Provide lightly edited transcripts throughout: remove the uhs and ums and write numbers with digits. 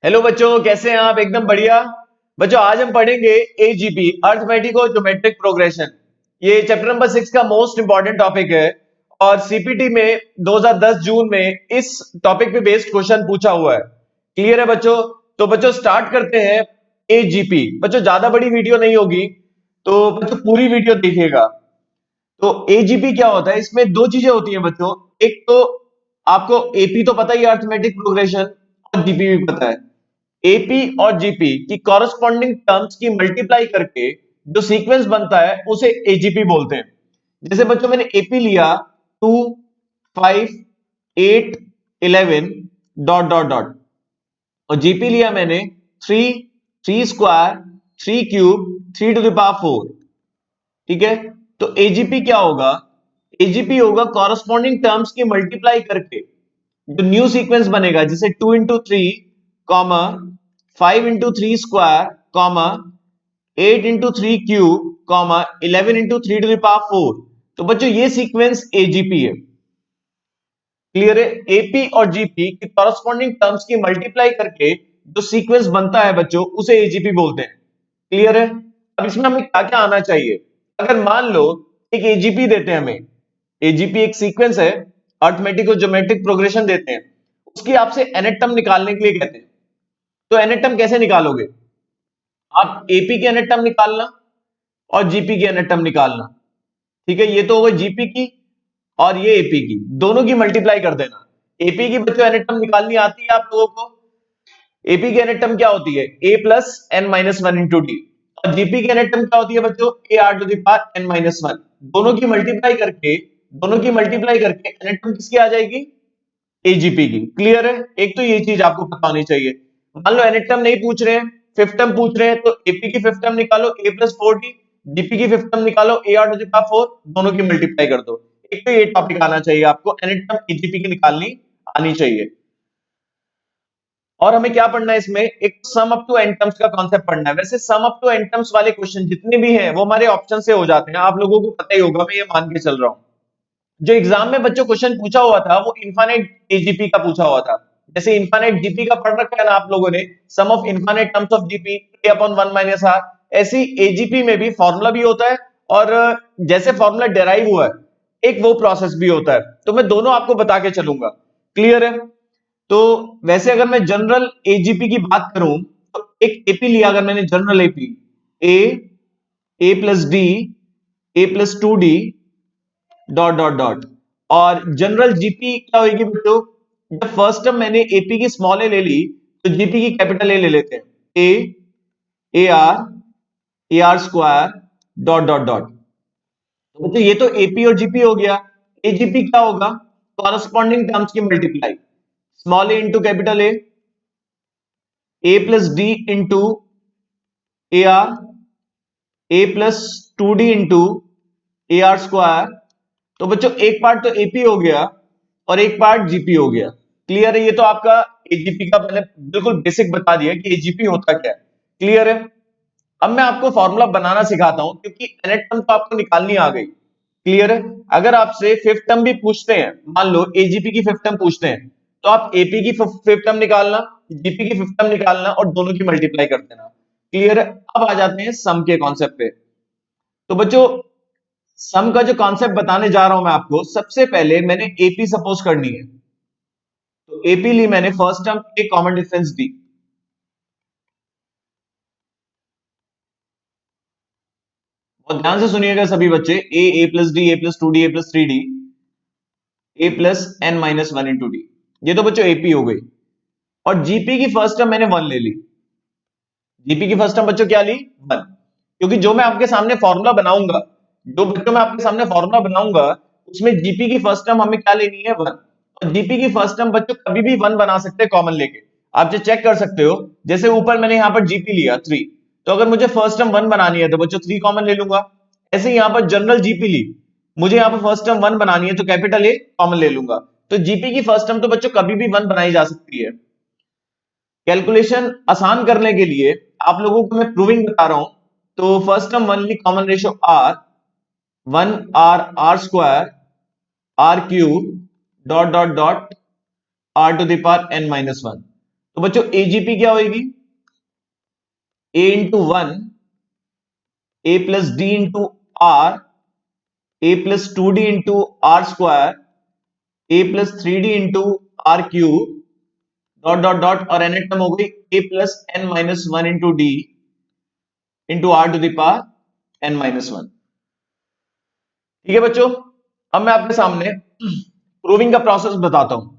Hello बच्चों, कैसे हैं आप? एकदम बढ़िया। बच्चों, आज हम पढ़ेंगे एजीपी, अर्थमेटिको ज्योमेट्रिक प्रोग्रेशन। ये चैप्टर नंबर 6 का मोस्ट इंपॉर्टेंट टॉपिक है और सीपीटी में 2010 जून में इस टॉपिक पे बेस्ड क्वेश्चन पूछा हुआ है। क्लियर है बच्चों? तो बच्चों स्टार्ट करते हैं। एजीपी बच्चों ज्यादा बड़ी वीडियो नहीं होगी, तो बच्चों पूरी वीडियो देखिएगा। तो एजीपी क्या होता है? इसमें दो चीजें होती हैं बच्चों। एक तो आपको एपी तो पता ही है, अर्थमेटिक प्रोग्रेशन, और जीपी भी पता है। एपी और जीपी की कॉरस्पॉन्डिंग टर्म्स की मल्टीप्लाई करके जो सीक्वेंस बनता है उसे एजीपी बोलते हैं। जैसे बच्चों मैंने एपी लिया 2, 5, 8, 11 डॉट डॉट डॉट, और जीपी लिया मैंने 3, 3 square, 3 cube, 3 to the power 4। ठीक है? तो एजीपी क्या होगा? एजीपी होगा कॉरस्पॉन्डिंग टर्म्स की मल्टीप्लाई करके जो न्यू सीक्वेंस बनेगा, जैसे 2 into 3 comma 5 into 3 square comma 8 into 3 cube comma 11 into 3 to the power 4। तो बच्चों ये सीक्वेंस एजीपी है। क्लियर है? एपी और जीपी की कॉरस्पॉन्डिंग टर्म्स की मल्टीप्लाई करके जो सीक्वेंस बनता है बच्चों, उसे एजीपी बोलते हैं। क्लियर है? अब इसमें हमें क्या क्या आना चाहिए? अगर मान लो एक एजीपी देते हैं हमें, एजीपी एक सीक्वेंस है, अर्थमेटिक और ज्योमेट्रिक प्रोग्रेशन देते हैं, उसकी आपसे एनेट टर्म निकालने के लिए कहते हैं। तो एनेट टर्म कैसे निकालोगे? आप एपी की एनेट टर्म निकालना और जीपी की एनेट टर्म निकालना। ठीक है? ये तो हो गई जीपी की, और ये एपी की, दोनों की मल्टीप्लाई कर देना। एपी की बच्चों एनेट टर्म निकालनी आती है आप लोगों को? एपी की एनेट टर्म क्या होती है? A plus N minus one into D. और जीपी की एनेट टर्म क्या होती है बच्चों? A are to the power N minus one. दोनों की मल्टीप्लाई करके, दोनों की मल्टीप्लाई करके एनेट टर्म किसकी आ जाएगी? एजीपी की। क्लियर है? एक तो ये चीज आपको पता होनी चाहिए। मान लो एनेट टर्म नहीं पूछ रहे हैं, फिफ्थ टर्म पूछ रहे हैं, तो एपी की फिफ्थ टर्म निकालो ए प्लस 4डी, जीपी की फिफ्थ टर्म निकालो a are to the power 4, दोनों की मल्टीप्लाई कर दो। एक तो ये टॉपिक आना चाहिए आपको, एनेट टर्म एजीपी की निकालनी आनी चाहिए। और हमें क्या पढ़ना है इसमें? एक sum up to n terms का कॉन्सेप्ट पढ़ना है। वैसे sum up to n terms वाले क्वेश्चन जितने भी हैं वो हमारे ऑप्शन से हो जाते हैं, आप लोगों को पता ही होगा, मैं ये मान के चल रहा हूं। जो एग्जाम में बच्चों क्वेश्चन पूछा हुआ था वो इनफाइनाइट एजीपी का पूछा हुआ था। जैसे इनफाइनाइट जीपी का पढ़ रखा है ना आप लोगों ने, sum of infinite terms of GP A upon 1 minus R. ऐसी एजीपी में भी फॉर्मूला भी होता है, और जैसे फॉर्मूला डेराइव हुआ है एक वो प्रोसेस भी होता है। तो मैं दोनों आपको बता के चलूंगा। क्लियर है? तो वैसे अगर मैं जनरल एजीपी की बात करूं, तो एक एपी लिया अगर मैंने, general AP, A, A plus D, A plus 2 D dot dot dot, और जनरल जीपी क्या होगी बच्चों? जब फर्स्ट टर्म मैंने एपी की स्मॉल ए ले ली, तो जीपी की कैपिटल ए ले लेते हैं। A R square dot dot dot. तो बच्चों ये तो एपी और जीपी हो गया। एजीपी क्या होगा? कॉरस्पॉन्डिंग टर्म्स की multiply, small A into capital A plus D into A R, A plus 2 D into A R square. तो बच्चों एक पार्ट तो एपी हो गया और एक पार्ट जीपी हो गया। क्लियर है? ये तो आपका एजीपी का मैंने बिल्कुल बेसिक बता दिया कि एजीपी होता क्या है। क्लियर है? अब मैं आपको फॉर्मूला बनाना सिखाता हूं, क्योंकि एनेट टर्म तो आपको निकालनी आ गई। क्लियर है? अगर आपसे फिफ्थ टर्म भी पूछते हैं, मान लो एजीपी की फिफ्थ टर्म पूछते हैं, तो आप एपी की फिफ्थ टर्म निकालना, जीपी की फिफ्थ टर्म निकालना और दोनों की मल्टीप्लाई कर देना। क्लियर है? अब आ जाते हैं सम के कॉन्सेप्ट पे। तो बच्चों सम का जो कॉन्सेप्ट बताने जा रहा हूं मैं आपको, सबसे पहले मैंने एपी सपोज करनी है। तो एपी ली मैंने, फर्स्ट टर्म एक कॉमन डिफरेंस दी। बहुत ध्यान से सुनिएगा सभी बच्चे। A plus D, A plus 2 D, A plus 3 D, A plus N minus one into D. ये तो बच्चों एपी हो गई। और जीपी की फर्स्ट टर्म मैंने वन ले ली। जीपी की फर्स्ट टर्म बच्चों क्या ली? वन। क्योंकि जो मैं आपके सामने फॉर्मूला बनाऊंगा, जो बच्चों मैं आपके सामने फॉर्मूला बनाऊंगा, उसमें जीपी की फर्स्ट टर्म हमें क्या लेनी है? वन। और जीपी की फर्स्ट टर्म बच्चों कभी भी वन बना सकते हैं कॉमन लेके। आप जो चेक कर सकते हो, जैसे ऊपर मैंने यहां पर जीपी लिया 3, तो अगर मुझे फर्स्ट टर्म वन बनानी है तो बच्चों 3 कॉमन ले लूंगा। ऐसे ही यहां पर जनरल जीपी ली, मुझे यहां पर फर्स्ट टर्म वन बनानी है तो कैपिटल ए कॉमन ले लूंगा। तो जीपी की फर्स्ट टर्म तो बच्चों कभी भी वन बनाई जा सकती है। कैलकुलेशन आसान करने के लिए आप लोगों को मैं प्रूविंग बता रहा हूं। तो फर्स्ट टर्म वन ली, common ratio R, one R, R square, R cube dot dot dot R to the power N minus one. तो तो बच्चों एजीपी क्या होगी? A into one A plus D into R A plus two D into R square A plus three D into R cube dot dot dot और N term हो गई A plus N minus one into D into r to the power N minus one. ठीक है बच्चों, अब मैं आपके सामने प्रूविंग का प्रोसेस बताता हूं।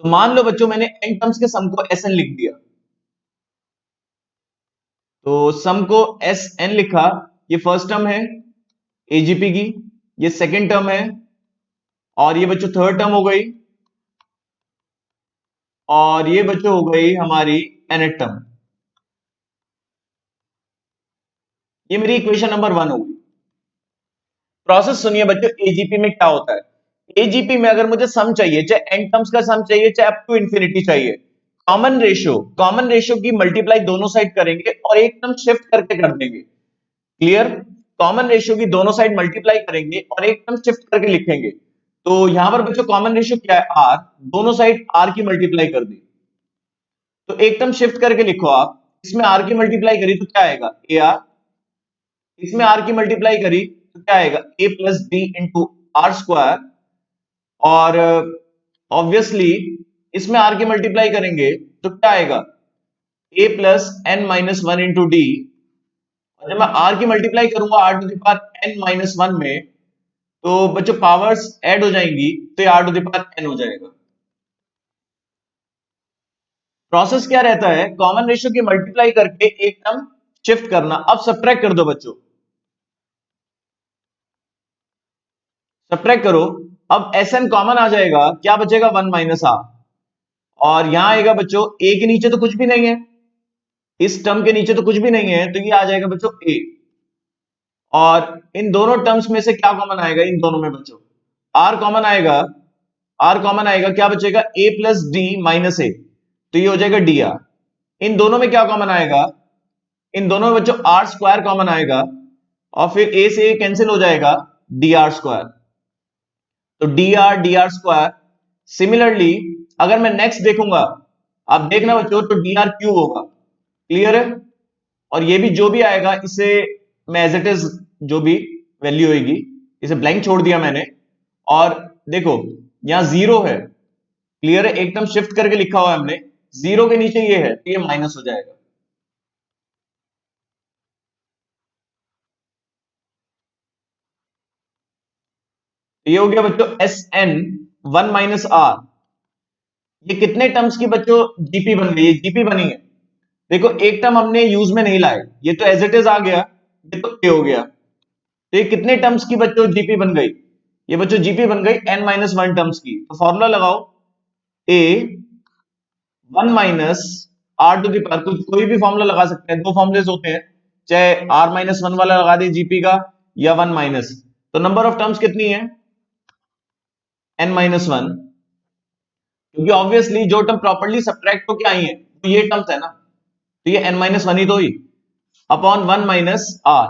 तो मान लो बच्चों मैंने एन टर्म्स के सम को एस एन लिख दिया, तो सम को एस एन लिखा। ये फर्स्ट टर्म है एजीपी की, ये सेकेंड टर्म है, और ये बच्चों थर्ड टर्म हो गई, और ये बच्चों हो गई हमारी एनथ टर्म। ये मेरी इक्वेशन नंबर वन होगी। प्रोसेस सुनिए बच्चों, एजीपी में क्या होता है। एजीपी में अगर मुझे सम चाहिए, चाहे एन टर्म्स का सम चाहिए चाहे अप टू इंफिनिटी चाहिए, कॉमन रेशियो की मल्टीप्लाई दोनों साइड करेंगे और एक टर्म शिफ्ट करके कर देंगे। क्लियर? कॉमन रेशियो की दोनों साइड मल्टीप्लाई करेंगे और एक टर्म शिफ्ट करके लिखेंगे। तो यहां पर बच्चों कॉमन रेशियो क्या है? आर। दोनों साइड आर की मल्टीप्लाई कर दी, तो एक टर्म शिफ्ट करके लिखो आप। इसमें आर की मल्टीप्लाई करी तो क्या आएगा? A R. इसमें आर की मल्टीप्लाई करी तो क्या आएगा? A plus D into R square. और ऑब्वियसली इसमें आर की मल्टीप्लाई करेंगे तो क्या आएगा? A plus N minus one into D. और जब मैं आर की मल्टीप्लाई करूंगा R to the power N minus one में, तो बच्चों पावर्स ऐड हो जाएंगी, तो ये R to the power N हो जाएगा। प्रोसेस क्या रहता है? कॉमन रेशियो की मल्टीप्लाई करके एक टर्म शिफ्ट करना। अब सब्ट्रैक्ट कर दो बच्चों, सब्ट्रैक्ट करो। अब एस एन कॉमन आ जाएगा, क्या बचेगा? One minus r. और यहां आएगा बच्चों ए के नीचे तो कुछ भी नहीं है, इस टर्म के नीचे तो कुछ भी नहीं है, तो ये आ जाएगा बच्चों ए। और इन दोनों टर्म्स में से क्या कॉमन आएगा? इन दोनों में बच्चों आर कॉमन आएगा। आर कॉमन आएगा, क्या बचेगा? ए प्लस डी माइनस ए, तो ये हो जाएगा डी आर। इन दोनों में क्या कॉमन आएगा? इन दोनों में बच्चों आर स्क्वायर कॉमन आएगा, और फिर ए से ए कैंसिल हो जाएगा, डी आर स्क्वायर। तो डी आर स्क्वायर। सिमिलरली अगर मैं नेक्स्ट देखूंगा, आप देखना बच्चों, तो डी आर क्यूब होगा। क्लियर है? और ये भी जो भी आएगा इसे मैं एज इट इज, जो भी वैल्यू होगी इसे ब्लैंक छोड़ दिया मैंने। और देखो यहां जीरो है। क्लियर है? एकदम शिफ्ट करके लिखा हुआ है हमने, जीरो के नीचे ये है तो ये माइनस हो जाएगा। ये हो गया बच्चों S n one minus r. ये कितने टर्म्स की बच्चों जीपी बन गई? ये जीपी बनी है। देखो एक टर्म हमने यूज में नहीं लाए, ये तो एज इट इज आ गया, ये तो ए हो गया। तो ये कितने टर्म्स की बच्चों जीपी बन गई? ये बच्चों जीपी बन गई एन माइनस वन टर्म्स की। तो फॉर्मूला लगाओ, A one minus R to the power, कुछ कोई भी फॉर्मूला लगा सकते हैं, दो फॉर्मुलेस होते हैं, चाहे आर माइनस वन वाला लगा दे जीपी का, या वन माइनस। तो नंबर ऑफ टर्म्स कितनी है? N minus one. क्योंकि ऑब्वियसली जो टर्म प्रॉपर्ली सब्ट्रैक्ट होके आई है तो ये टर्म्स है ना, तो ये एन माइनस वन ही तो हुई, अपॉन वन माइनस आर।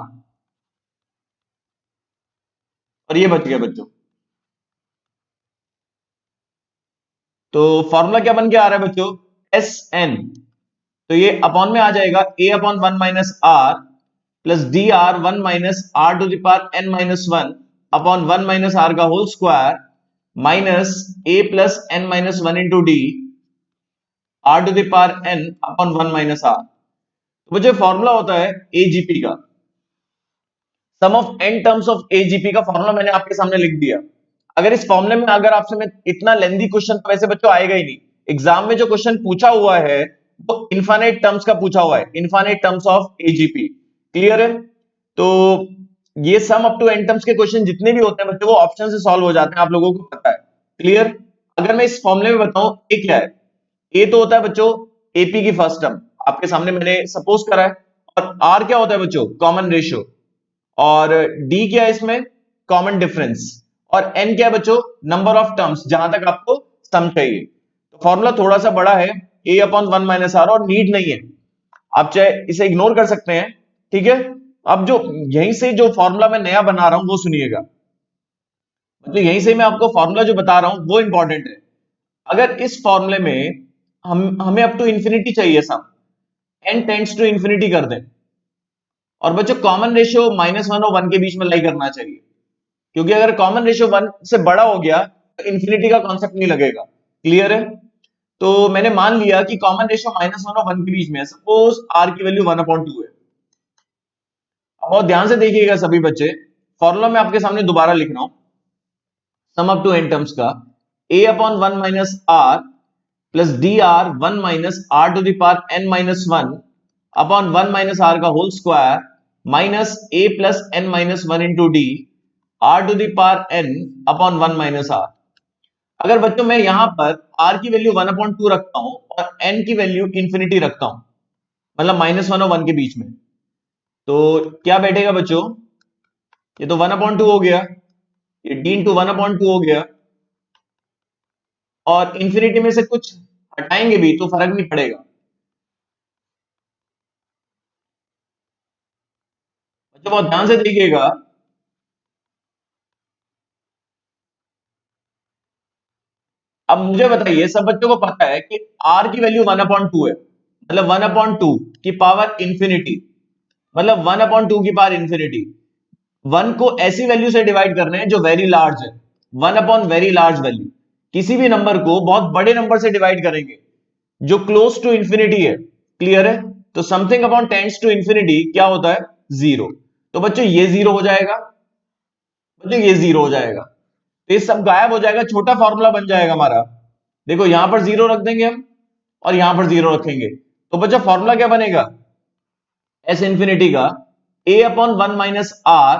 और ये बच गया बच्चों। तो फॉर्मूला क्या बन के आ रहा है बच्चों? S N. तो ये अपॉन में आ जाएगा A upon one minus are plus D R one minus R to the power N minus one upon one minus are का whole square minus A plus N minus one into D R to the power N upon one minus R. तो जो formula होता है AGP का, sum of N terms of AGP का formula मैंने आपके सामने लिख दिया। अगर इस फॉर्मूले में अगर आपसे मैं इतना लेंदी क्वेश्चन तो वैसे बच्चों आएगा ही नहीं। एग्जाम में जो क्वेश्चन पूछा हुआ है वो इनफाइनाइट टर्म्स का पूछा हुआ है, infinite terms of AGP. Clear है? तो ये sum up to n terms के क्वेश्चन जितने भी होते हैं बच्चों वो ऑप्शन से सॉल्व हो जाते हैं, आप लोगों को पता है। क्लियर? अगर मैं इस फॉर्मूले में बताऊं ए क्या है, ए तो होता है बच्चों एपी की फर्स्ट टर्म, आपके सामने मैंने सपोज करा है। और आर क्या होता है बच्चों? Common ratio. और डी क्या है इसमें? Common difference. और एन क्या है बच्चों? नंबर ऑफ टर्म्स जहां तक आपको सम चाहिए। तो फॉर्मूला थोड़ा सा बड़ा है, ए अपॉन वन माइनस आर, और नीड नहीं है, आप चाहे इसे इग्नोर कर सकते हैं। ठीक है? अब जो यहीं से जो फॉर्मूला मैं नया बना रहा हूं वो सुनिएगा, मतलब यहीं से मैं आपको फॉर्मूला जो बता रहा हूं वो इंपॉर्टेंट है। अगर इस फॉर्मूले में हमें अप टू इंफिनिटी चाहिए सम, n टेंड्स टू इंफिनिटी कर दें। और बच्चों कॉमन रेशियो -1 और 1 के बीच में लाई करना चाहिए, क्योंकि अगर कॉमन रेशियो 1 से बड़ा हो गया तो इंफिनिटी का कॉन्सेप्ट नहीं लगेगा। क्लियर है? तो मैंने मान लिया कि कॉमन रेशियो -1 और 1 के बीच में है। सपोज r की वैल्यू 1/2 है। अब बहुत ध्यान से देखिएगा सभी बच्चे, फॉर्मूला मैं आपके सामने दोबारा लिख रहा हूं sum up to n terms का, a upon 1 minus r plus D R 1 minus R to the power n minus 1 upon 1 minus are का whole square minus a plus n minus 1 into D R to the power n upon 1 minus R. अगर बच्चों मैं यहां पर r की value 1/2 रखता हूं और n की वैल्यू इंफिनिटी रखता हूं, मतलब -1 और 1 के बीच में, तो क्या बैठेगा बच्चों? ये तो 1/2 हो गया, ये d इंटू 1/2 हो गया, और इंफिनिटी में से कुछ हटाएंगे भी तो फर्क नहीं पड़ेगा। बच्चों बहुत ध्यान से देखिएगा, अब मुझे बताइए, सब बच्चों को पता है कि r की वैल्यू 1/2 है, मतलब 1/2 की पावर इंफिनिटी, मतलब 1/2 की पावर इंफिनिटी। 1 को ऐसी वैल्यू से डिवाइड करना है जो वेरी लार्ज है, 1 अपॉन वेरी लार्ज वैल्यू। किसी भी नंबर को बहुत बड़े नंबर से डिवाइड करेंगे जो क्लोज टू इंफिनिटी है। क्लियर है? तो something upon tends to infinity क्या होता है? जीरो। तो बच्चों ये जीरो हो जाएगा, बच्चों ये जीरो हो जाएगा, तो ये सब गायब हो जाएगा, छोटा फॉर्मूला बन जाएगा हमारा। देखो यहां पर जीरो रख देंगे हम और यहां पर जीरो रखेंगे, तो बच्चों फॉर्मूला क्या बनेगा? एस इंफिनिटी का a upon 1 minus are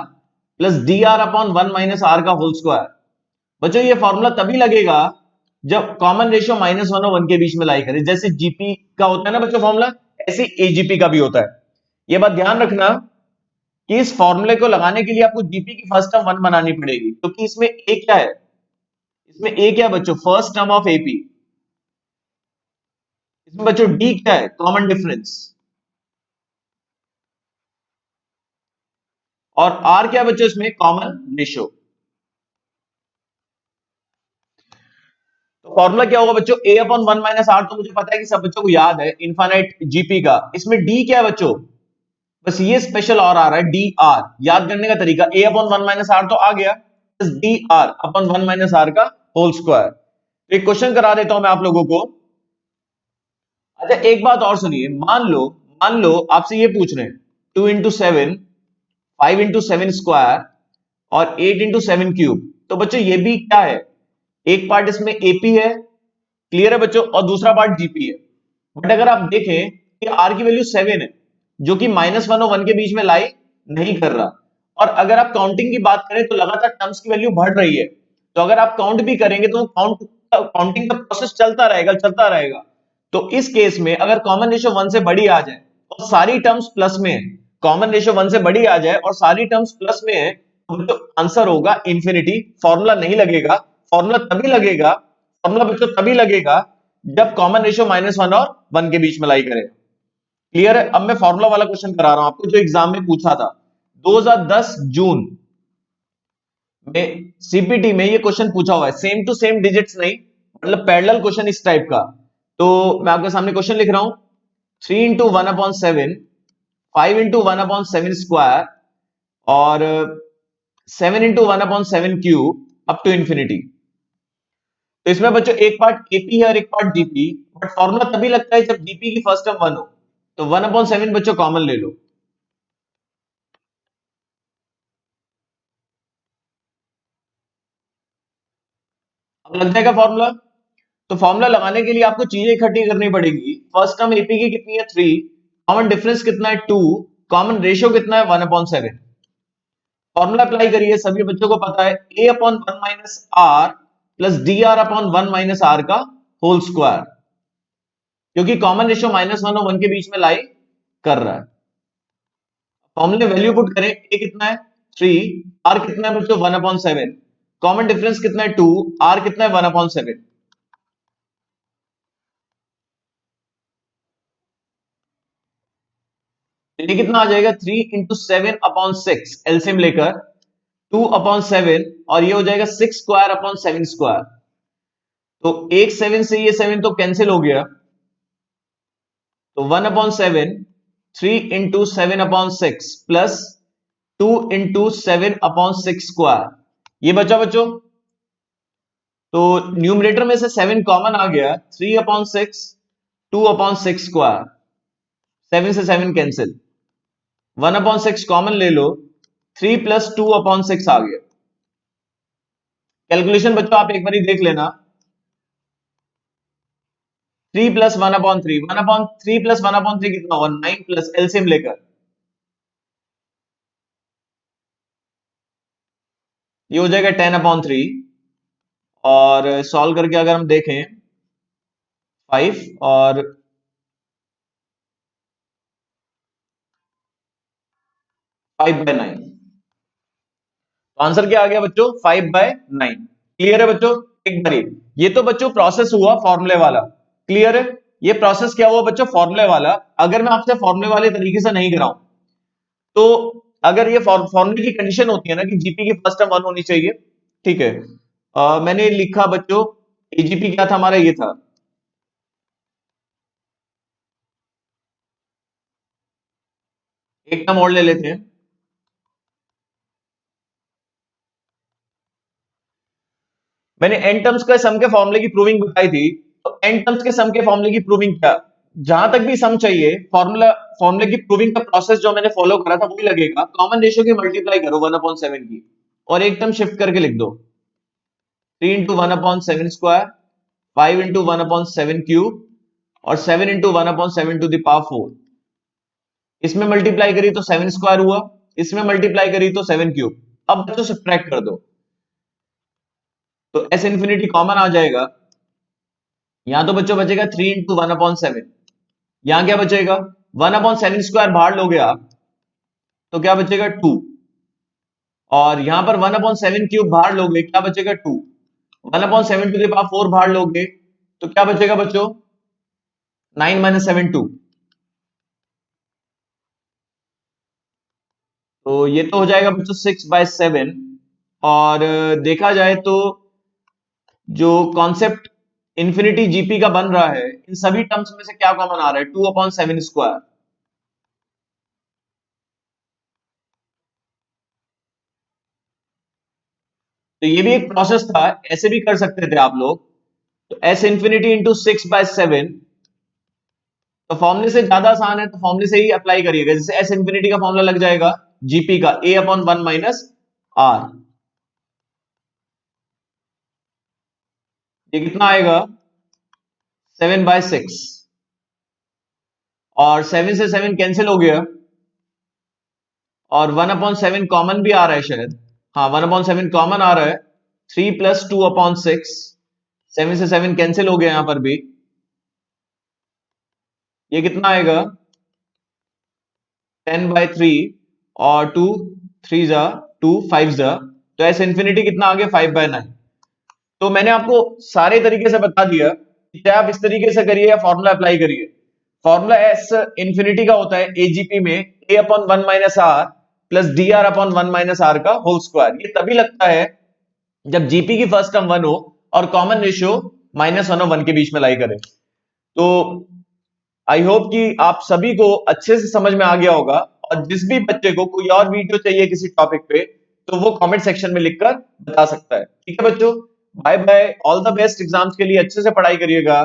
plus D r upon 1 minus are का होल स्क्वायर। बच्चों ये फॉर्मूला तभी लगेगा जब कॉमन रेशियो -1 और 1 के बीच में लाई करे। जैसे जीपी का होता है ना बच्चों फॉर्मूला, ऐसे एजीपी का भी होता है। ये बात ध्यान रखना कि इस फॉर्मूले को लगाने के लिए आपको जीपी की फर्स्ट टर्म 1 बनानी पड़ेगी, क्योंकि इसमें ए क्या है? इसमें ए क्या है बच्चों? First term of AP. इसमें बच्चों डी क्या है? Common difference. और आर क्या है बच्चों? इसमें कॉमन रेशियो। तो फॉर्मूला क्या होगा बच्चों? a अपॉन 1 माइनस आर, तो मुझे पता है कि सब बच्चों को याद है इनफाइनाइट जीपी का। इसमें d क्या है बच्चों? बस ये स्पेशल और आ रहा है, डी आर। याद करने का तरीका, a अपॉन 1 माइनस आर तो आ गया, d r upon 1 minus are का होल स्क्वायर। एक क्वेश्चन करा देता हूं मैं आप लोगों को। अच्छा एक बात और सुनिए, मान लो आपसे ये पूछ रहे हैं 2 into 7, 5 into 7 स्क्वायर और 8 into 7 क्यूब, तो बच्चों ये भी क्या है? एक पार्ट इसमें एपी है, क्लियर है बच्चों, और दूसरा पार्ट जीपी है। बट अगर आप देखें कि आर की वैल्यू 7 है, जो कि -1 और 1 के बीच में लाई नहीं कर रहा, और अगर आप काउंटिंग की बात करें तो लगातार टर्म्स की वैल्यू बढ़ रही है, तो अगर आप काउंट भी करेंगे तो काउंटिंग का प्रोसेस चलता रहेगा। तो इस केस में अगर कॉमन रेशियो 1 से बड़ी आ जाए और सारी टर्म्स प्लस में है, कॉमन रेशियो 1 से बड़ी आ जाए और सारी टर्म्स प्लस में है, तो आंसर होगा इंफिनिटी। फॉर्मूला नहीं लगेगा, फॉर्मूला बच्चों तभी लगेगा जब कॉमन रेशियो -1 और 1 के बीच में लाई करे। क्लियर है? अब मैं फॉर्मूला वाला क्वेश्चन करा रहा हूं आपको, जो एग्जाम में पूछा था 2010 जून में, सीपीटी में ये क्वेश्चन पूछा हुआ है, सेम टू सेम डिजिट्स नहीं, मतलब पैरेलल क्वेश्चन इस टाइप का। तो मैं आपके सामने क्वेश्चन लिख रहा हूं, 3 into 1/7, 5 into 1/7 स्क्वायर और 7 into 1/7 cube up to infinity. तो इसमें बच्चों एक पार्ट एपी है और एक पार्ट जीपी, बट फॉर्मूला तभी लगता है जब जीपी की फर्स्ट टर्म 1 हो। तो 1/7 बच्चों कॉमन ले लो। अब लग जाएगा फॉर्मूला। तो फॉर्मूला लगाने के लिए आपको चीजें इकट्ठी करनी पड़ेगी। फर्स्ट टर्म एपी की कितनी है? 3, कॉमन डिफरेंस कितना है? 2, कॉमन रेशियो कितना है? 1/7। फॉर्मूला अप्लाई करिए, सभी बच्चों को पता है a upon 1 minus are plus D r upon 1 minus are का होल स्क्वायर, क्योंकि कॉमन रेशियो -1 और 1 के बीच में लाई कर रहा है। फॉर्मूले वैल्यू पुट करें, a कितना है? 3, r कितना है बच्चों? 1/7, कॉमन डिफरेंस कितना है? 2, r कितना है? 1/7। ये कितना आ जाएगा? 3 into 7/6, एलसीएम लेकर 2/7, और ये हो जाएगा 6 स्क्वायर अपॉन 7 स्क्वायर। तो एक 7 से ये 7 तो कैंसिल हो गया, तो 1/7 3 इंटू 7/6 प्लस 2 इंटू 7/6 स्क्वायर, ये बचा बच्चों। तो न्यूमरेटर में से 7 कॉमन आ गया, 3/6 2/6 स्क्वायर, 7 से 7 कैंसिल, 1/6 कॉमन ले लो, 3 प्लस 2/6 आ गया। कैलकुलेशन बच्चों आप एक बार देख लेना, 3 प्लस 1/3, 1/3 प्लस 1/3 कितना होगा, 9 प्लस एलसीएम लेकर ये हो जाएगा 10/3, और सॉल्व करके अगर हम देखें 5 और 5/9, तो आंसर क्या आ गया बच्चों, 5/9। क्लियर है बच्चों? एक बार ये तो बच्चों प्रोसेस हुआ फॉर्मूले वाला, क्लियर है? ये प्रोसेस क्या हुआ बच्चों, फॉर्मूले वाला। अगर मैं आपसे फॉर्मूले वाले तरीके से नहीं कराऊं तो, अगर ये फॉर्मूले की कंडीशन होती है ना कि जीपी की फर्स्ट टर्म 1 होनी चाहिए, ठीक है। मैंने लिखा बच्चों, एजीपी क्या था हमारा, ये था, एक टर्म और ले लेते हैं। मैंने एन टर्म्स के सम के फॉर्मूले की प्रूविंग बताई थी, तो एन टर्म्स के सम के फॉर्मूले की प्रूविंग क्या, जहां तक भी सम चाहिए, फॉर्मूले की प्रूविंग का प्रोसेस जो मैंने फॉलो करा था वही लगेगा। कॉमन रेशियो की मल्टीप्लाई करो 1/7 की, और एक टर्म शिफ्ट करके लिख दो, 3 इंटू 1/7 स्क्वायर, 5 इंटू 1/7 क्यूब, और 7 इंटू 1/7 टू द पावर 4। इसमें मल्टीप्लाई करी तो 7 स्क्वायर हुआ, इसमें मल्टीप्लाई करी तो 7 क्यूब। अब बच्चों सब्ट्रैक्ट कर दो, तो एस इन्फिनिटी कॉमन आ जाएगा। यहां तो बच्चों बचेगा 3 इंटू 1/7, यहां क्या बचेगा, 1/7 स्क्वायर बाहर लोगे आप तो क्या बचेगा 2, और यहां पर 1/7 क्यूब बाहर लोगे क्या बचेगा 2, 1/7 टू द पावर 4 बाहर लोगे तो क्या बचेगा बच्चों, 9 माइनस 7 2। तो ये तो हो जाएगा बच्चों 6/7। और देखा जाए तो जो कॉन्सेप्ट इंफिनिटी जीपी का बन रहा है, इन सभी टर्म्स में से क्या कॉमन आ रहा है, 2/7 स्क्वायर। तो ये भी एक प्रोसेस था, ऐसे भी कर सकते थे आप लोग। तो एस इन्फिनिटी इंटू 6/7, तो फॉर्मूले से ज्यादा आसान है, तो फॉर्मूले से ही अप्लाई करिएगा। जैसे एस इन्फिनिटी का फॉर्मूला लग जाएगा जीपी का, A/1 माइनस आर, ये कितना आएगा 7/6, और 7 से 7 कैंसिल हो गया, और 1/7 कॉमन भी आ रहा है शायद, हाँ 1/7 कॉमन आ रहा है, 3 प्लस 2/6, 7 से 7 कैंसिल हो गया यहां पर भी, ये कितना आएगा 10/3, और 2 3 जा 2 5 जा, तो एस इन्फिनिटी कितना आ गया 5/9। तो मैंने आपको सारे तरीके से बता दिया कि चाहे आप इस तरीके से करिए या फॉर्मूला अप्लाई करिए। फॉर्मूला एस इन्फिनिटी का होता है एजीपी में A/1 minus are plus dr/1 minus are का होल स्क्वायर। ये तभी लगता है जब जीपी की फर्स्ट टर्म 1 हो और कॉमन रेशियो -1 और 1 के बीच में लाई करे। तो आई होप कि आप सभी को अच्छे से समझ में आ गया होगा, और जिस भी बच्चे को कोई और वीडियो चाहिए किसी टॉपिक पे तो वो कमेंट सेक्शन में लिखकर बता सकता है। ठीक है बच्चों, bye bye, all the best exams के लिए, अच्छे से पढ़ाई करिएगा।